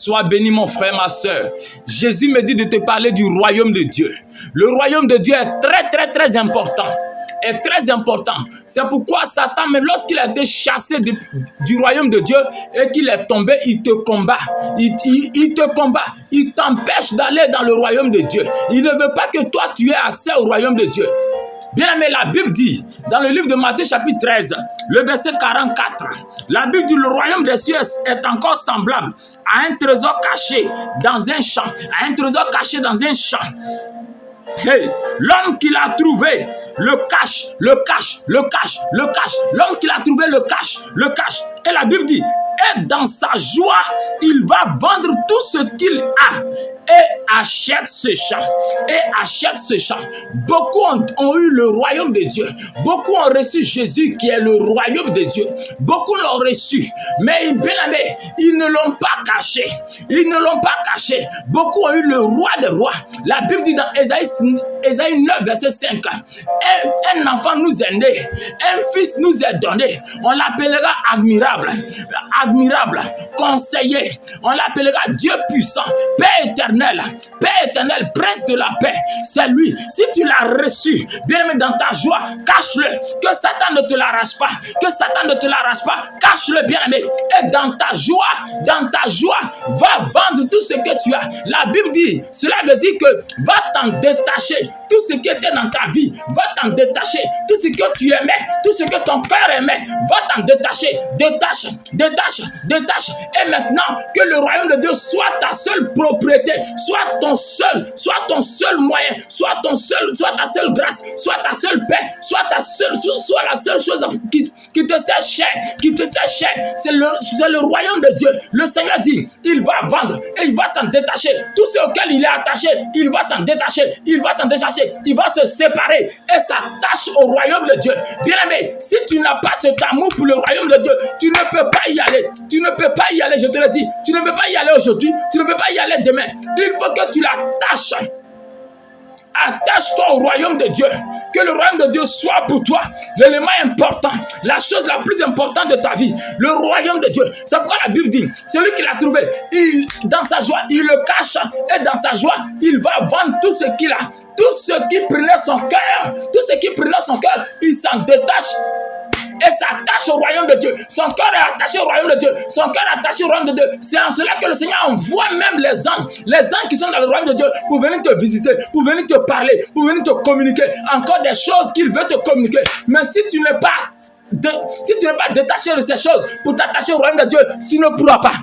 Sois béni mon frère, ma soeur. Jésus me dit de te parler du royaume de Dieu. Le royaume de Dieu est très important. Est très important. C'est pourquoi Satan, même lorsqu'il a été chassé du royaume de Dieu et qu'il est tombé, il te combat. Il te combat. Il t'empêche d'aller dans le royaume de Dieu. Il ne veut pas que toi tu aies accès au royaume de Dieu. Bien aimé, la Bible dit, dans le livre de Matthieu chapitre 13, le verset 44, la Bible dit, le royaume des cieux est encore semblable à un trésor caché dans un champ. À un trésor caché dans un champ. Hey, l'homme qui l'a trouvé le cache. L'homme qui l'a trouvé le cache. Et la Bible dit, et dans sa joie, il va vendre tout ce qu'il a et achète ce champ. Beaucoup ont eu le royaume de Dieu. Beaucoup ont reçu Jésus qui est le royaume de Dieu. Beaucoup l'ont reçu. Mais bien aimé, ils ne l'ont pas caché. Beaucoup ont eu le roi des rois. La Bible dit dans Ésaïe 9, verset 5, un enfant nous est né, un fils nous est donné. On l'appellera admirable, conseiller. On l'appellera Dieu puissant, Père éternel, prince de la paix. C'est lui. Si tu l'as reçu, bien aimé, dans ta joie, cache-le. Que Satan ne te l'arrache pas. Cache-le, bien aimé. Et dans ta joie, va vendre tout ce que tu as. La Bible dit, cela veut dire que va t'en détacher. Tout ce qui était dans ta vie, va t'en détacher. Tout ce que tu aimais, tout ce que ton cœur aimait, va t'en détacher. Détache. Et maintenant, que le royaume de Dieu soit ta seule propriété, soit ton seul moyen, soit ta seule grâce, soit ta seule paix, soit la seule chose qui te sert cher. C'est le royaume de Dieu. Le Seigneur dit, il va vendre et il va s'en détacher. Tout ce auquel il est attaché, il va s'en détacher. Il va se séparer et s'attache au royaume de Dieu. Bien aimé, si tu n'as pas cet amour pour le royaume de Dieu, tu ne peux pas y aller. Je te le dis. Tu ne peux pas y aller aujourd'hui. Tu ne peux pas y aller demain. Il faut que tu l'attaches. Attache-toi au royaume de Dieu. Que le royaume de Dieu soit pour toi l'élément important, la chose la plus importante de ta vie. Le royaume de Dieu. C'est pourquoi la Bible dit, celui qui l'a trouvé, dans sa joie, il le cache. Et dans sa joie, il va vendre tout ce qu'il a. Tout ce qui prenait son cœur, il s'en détache et s'attache au royaume de Dieu. Son cœur est attaché au royaume de Dieu. C'est en cela que le Seigneur envoie même les anges qui sont dans le royaume de Dieu pour venir te visiter, pour venir te parler, pour venir te communiquer encore des choses qu'il veut te communiquer. Mais si tu n'es pas détaché de ces choses pour t'attacher au royaume de Dieu, tu ne pourras pas.